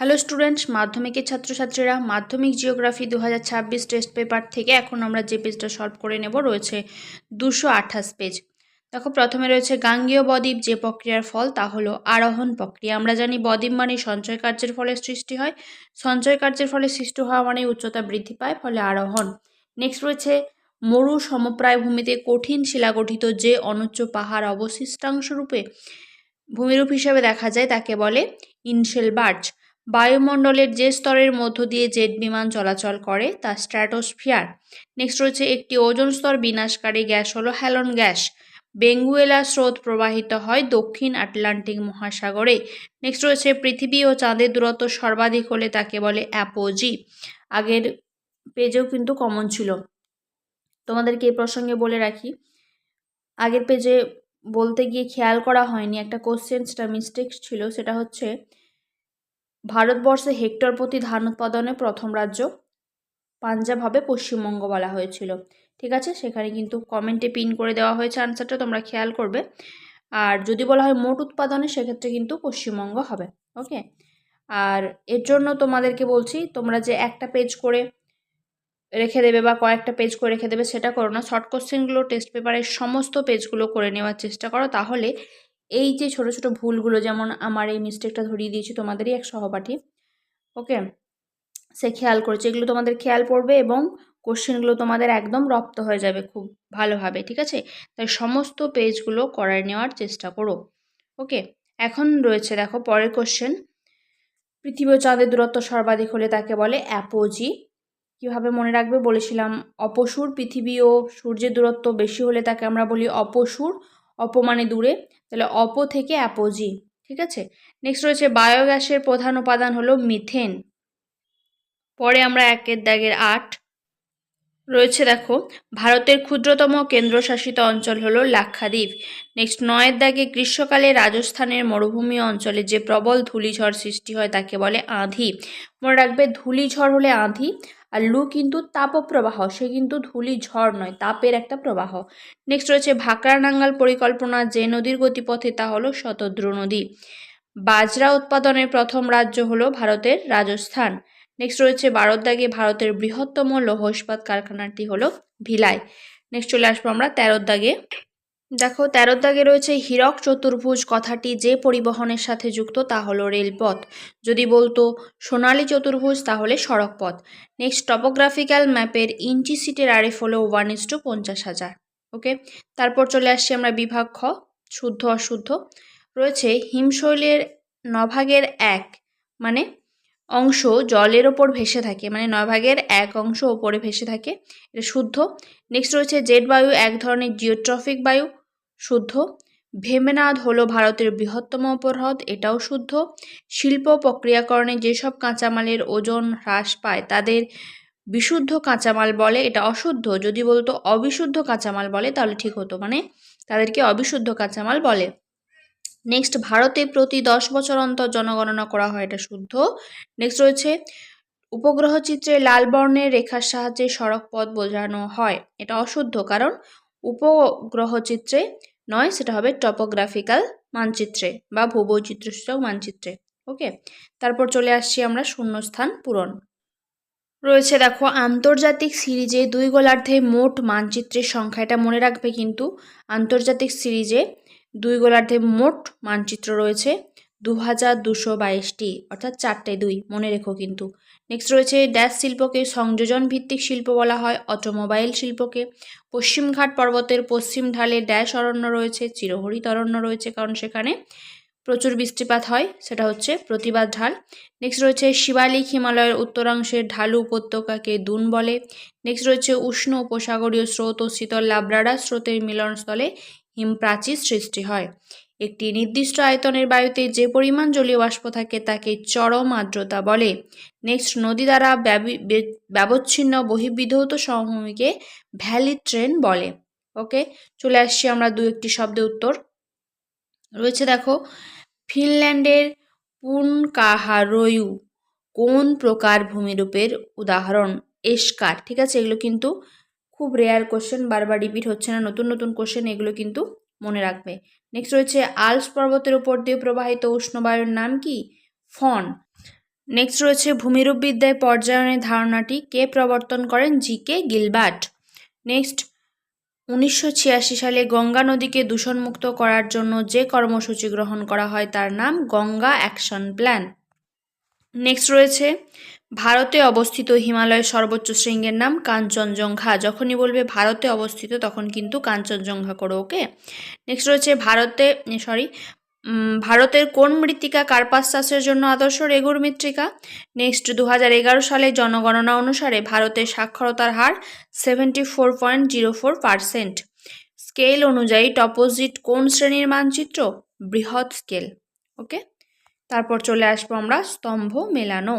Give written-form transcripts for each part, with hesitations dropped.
Hello students, মাধ্যমিকের ছাত্রছাত্রীরা মাধ্যমিক জিওগ্রাফি 2026 টেস্ট পেপার থেকে এখন আমরা যে পেজটা সলভ করে নেব রয়েছে 228 পেজ। দেখো, প্রথমে রয়েছে গাঙ্গেয় বদ্বীপ যে প্রক্রিয়ার ফল তা হলো আরোহণ প্রক্রিয়া। আমরা জানি বদ্বীপ মানে সঞ্চয় কার্যের ফলে সৃষ্টি হয়, সঞ্চয় কার্যের ফলে সৃষ্টি হওয়া মানে উচ্চতা বৃদ্ধি পায়, ফলে আরোহণ। নেক্সট রয়েছে মরু সমপ্রায় ভূমিতে কঠিন শিলাগঠিত যে অনুচ্চ পাহাড় অবশিষ্টাংশ রূপে ভূমিরূপ হিসেবে দেখা যায় তাকে বলে ইনশেলবার্জ। বায়ুমণ্ডলের যে স্তরের মধ্য দিয়ে জেট বিমান চলাচল করে তা স্ট্র্যাটোস্ফিয়ার। নেক্সট রয়েছে একটি ওজোন স্তর বিনাশকারী গ্যাস হলো হ্যালন গ্যাস। বেঙ্গুয়েলা স্রোত প্রবাহিত হয় দক্ষিণ আটলান্টিক মহাসাগরে। নেক্সট রয়েছে পৃথিবী ও চাঁদের দূরত্ব সর্বাধিক হলে তাকে বলে অ্যাপোজি। আগের পেজেও কিন্তু কমন ছিল, তোমাদেরকে এই প্রসঙ্গে বলে রাখি, আগের পেজে বলতে গিয়ে খেয়াল করা হয়নি, একটা কোশ্চেনসটা মিস্টেক ছিল। সেটা হচ্ছে ভারতবর্ষে হেক্টর প্রতি ধান উৎপাদনে প্রথম রাজ্য পাঞ্জাব হবে, পশ্চিমবঙ্গ বলা হয়েছিল। ঠিক আছে, সেখানে কিন্তু কমেন্টে পিন করে দেওয়া হয়েছে আনসারটা, তোমরা খেয়াল করবে। আর যদি বলা হয় মোট উৎপাদনে সেক্ষেত্রে কিন্তু পশ্চিমবঙ্গ হবে। ওকে, আর এর জন্য তোমাদেরকে বলছি, তোমরা যে একটা পেজ করে রেখে দেবে বা কয়েকটা পেজ করে রেখে দেবে সেটা করো না। শর্ট কোশ্চেনগুলো টেস্ট পেপারের সমস্ত পেজগুলো করে নেওয়ার চেষ্টা করো, তাহলে এই যে ছোট ছোট ভুলগুলো, যেমন আমার এই মিস্টেকটা ধরিয়ে দিয়েছি তোমাদেরই এক সহপাঠী, ওকে, সে খেয়াল করেছে, এগুলো তোমাদের খেয়াল পড়বে এবং কোশ্চেনগুলো তোমাদের একদম রপ্ত হয়ে যাবে খুব ভালোভাবে। ঠিক আছে, তাই সমস্ত পেজগুলো করায় নেওয়ার চেষ্টা করো। ওকে, এখন রয়েছে দেখো পরের কোশ্চেন, পৃথিবী ও চাঁদের দূরত্ব সর্বাধিক হলে তাকে বলে অ্যাপোজি। কীভাবে মনে রাখবে বলেছিলাম, অপসূর। পৃথিবী ও সূর্যের দূরত্ব বেশি হলে তাকে আমরা বলি অপসূর, অপমানে দূরে, তাহলে অপ থেকে অ্যাপোজি। ঠিক আছে, নেক্সট রয়েছে বায়োগ্যাসের প্রধান উপাদান হলো মিথেন। পরে আমরা 1 দাগের 8 রয়েছে দেখো, ভারতের ক্ষুদ্রতম কেন্দ্রশাসিত অঞ্চল হলো লাক্ষাদ্বীপ। নেক্সট 9 দাগে গ্রীষ্মকালে রাজস্থানের মরুভূমি অঞ্চলে যে প্রবল ধূলিঝড় সৃষ্টি হয় তাকে বলে আঁধি। মনে রাখবে, ধূলিঝড় হলে আঁধি, আর লু কিন্তু তাপপ্রবাহ, সে কিন্তু ধূলিঝড় নয়, তাপের একটা প্রবাহ। নেক্সট রয়েছে ভাকরা নাঙ্গাল পরিকল্পনা যে নদীর গতিপথে তা হলো শতদ্রু নদী। বাজরা উৎপাদনের প্রথম রাজ্য হলো ভারতের রাজস্থান। নেক্সট রয়েছে 12 দাগে ভারতের বৃহত্তম লৌহ ইস্পাত কারখানাটি হলো ভিলাই। নেক্সট চলে আসবো আমরা 13 দাগে। দেখো 13 দাগে রয়েছে হীরক চতুর্ভুজ কথাটি যে পরিবহনের সাথে যুক্ত তা হলো রেলপথ। যদি বলতো সোনালী চতুর্ভুজ তাহলে সড়কপথ। নেক্সট টপোগ্রাফিক্যাল ম্যাপের ইঞ্চি সিটের আরএফ হলো 1:50,000। ওকে, তারপর চলে আসছি আমরা বিভাগ খ, শুদ্ধ অশুদ্ধ। রয়েছে হিমশৈলের নভাগের এক মানে অংশ জলের ওপর ভেসে থাকে, মানে 9 ভাগের 1 অংশ ওপরে ভেসে থাকে, এটা শুদ্ধ। নেক্সট রয়েছে জেট বায়ু এক ধরনের জিওট্রফিক বায়ু, শুদ্ধ। ভেমেনাদ হলো ভারতের বৃহত্তম উপহ্রদ, এটাও শুদ্ধ। শিল্প প্রক্রিয়াকরণে যেসব কাঁচামালের ওজন হ্রাস পায় তাদের বিশুদ্ধ কাঁচামাল বলে, এটা অশুদ্ধ। যদি বলতো অবিশুদ্ধ কাঁচামাল বলে তাহলে ঠিক হতো, মানে তাদেরকে অবিশুদ্ধ কাঁচামাল বলে। নেক্সট ভারতে প্রতি 10 বছর অন্তর জনগণনা করা হয়, এটা শুদ্ধ। নেক্সট রয়েছে উপগ্রহ চিত্রে লাল বর্ণের রেখার সাহায্যে সড়ক পথ বোঝানো হয়, এটা অশুদ্ধ, কারণ উপগ্রহ চিত্রে নয়, সেটা হবে টপোগ্রাফিক্যাল মানচিত্রে বা ভূবৈচিত্র্যসূচক মানচিত্রে। ওকে, তারপর চলে আসছি আমরা শূন্যস্থান পূরণ। রয়েছে দেখো আন্তর্জাতিক সিরিজে 2 গোলার্ধে মোট মানচিত্রের সংখ্যা, এটা মনে রাখবে কিন্তু, আন্তর্জাতিক সিরিজে 2 গোলার্ধে মোট মানচিত্র রয়েছে 2222টি, অর্থাৎ 4টে 2, মনে রেখো কিন্তু। নেক্সট রয়েছে ড্যাশ শিল্পকে সংযোজন ভিত্তিক শিল্প বলা হয়, অটোমোবাইল শিল্পকে। পশ্চিমঘাট পর্বতের পশ্চিম ঢালে ড্যাশ অরণ্য রয়েছে, চিরহরিত অরণ্য রয়েছে, কারণ সেখানে প্রচুর বৃষ্টিপাত হয়, সেটা হচ্ছে প্রতিবাদ ঢাল। নেক্সট রয়েছে শিবালিক হিমালয়ের উত্তরাংশের ঢালু উপত্যকাকে দুন বলে। নেক্সট রয়েছে উষ্ণ উপসাগরীয় স্রোত ও শীতল লাব্রাডা স্রোতের মিলনস্থলে হিমপ্রাচীর সৃষ্টি হয়। একটি নির্দিষ্ট আয়তনের বায়ুতে যে পরিমাণ জলীয় বাষ্প থাকে তাকে চরম আর্দ্রতা বলে। নেক্সট নদী দ্বারা ব্যবচ্ছিন্ন বহির্বিধৌত সমভূমিকে ভ্যালি ট্রেন বলে। ওকে, চলে আসছি আমরা 2-1টি শব্দে উত্তর। রয়েছে দেখো ফিনল্যান্ডের পুনকাহারয়ু কোন প্রকার ভূমিরূপের উদাহরণ? এস্কার। ঠিক আছে, এগুলো কিন্তু খুব রেয়ার কোশ্চেন, বারবার রিপিট হচ্ছে না, নতুন নতুন কোশ্চেন, এগুলো কিন্তু মনে রাখবে। নেক্সট রয়েছে আল্পস পর্বতের উপর দিয়ে প্রবাহিত উষ্ণবায়ুর নাম কি? ফন। নেক্সট রয়েছে ভূমিরূপবিদ্যায় পর্যায়নের ধারণাটি কে প্রবর্তন করেন? জি.কে. গিলবার্ট। নেক্সট 1986 সালে গঙ্গা নদীকে দূষণমুক্ত করার জন্য যে কর্মসূচি গ্রহণ করা হয় তার নাম গঙ্গা অ্যাকশন প্ল্যান। নেক্সট রয়েছে ভারতে অবস্থিত হিমালয়ের সর্বোচ্চ শৃঙ্গের নাম কাঞ্চনজঙ্ঘা। যখনই বলবে ভারতে অবস্থিত তখন কিন্তু কাঞ্চনজঙ্ঘা করো, ওকে। নেক্সট রয়েছে ভারতের কোন মৃত্তিকা কার্পাস চাষের জন্য আদর্শ? রেগুর মৃত্তিকা। নেক্সট 2011 সালে জনগণনা অনুসারে ভারতের সাক্ষরতার হার 74.04%। স্কেল অনুযায়ী টপোজিট কোন শ্রেণীর মানচিত্র? বৃহৎ স্কেল, ওকে। তারপর চলে আসবো আমরা স্তম্ভ মেলানো।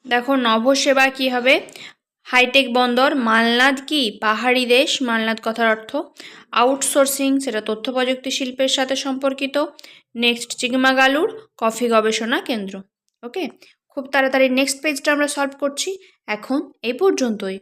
দেখো নভোসেবা কি হবে? হাইটেক বন্দর। মালনাদ কি? পাহাড়ি দেশ। মালনাদ কথার অর্থ আউটসোর্সিং, সেটা তথ্য প্রযুক্তি শিল্পের সাথে সম্পর্কিত। নেক্সট চিকমাগালুর কফি গবেষণা কেন্দ্র, ওকে। খুব তাড়াতাড়ি নেক্সট পেজটা আমরা সলভ করছি। এখন এই পর্যন্তই।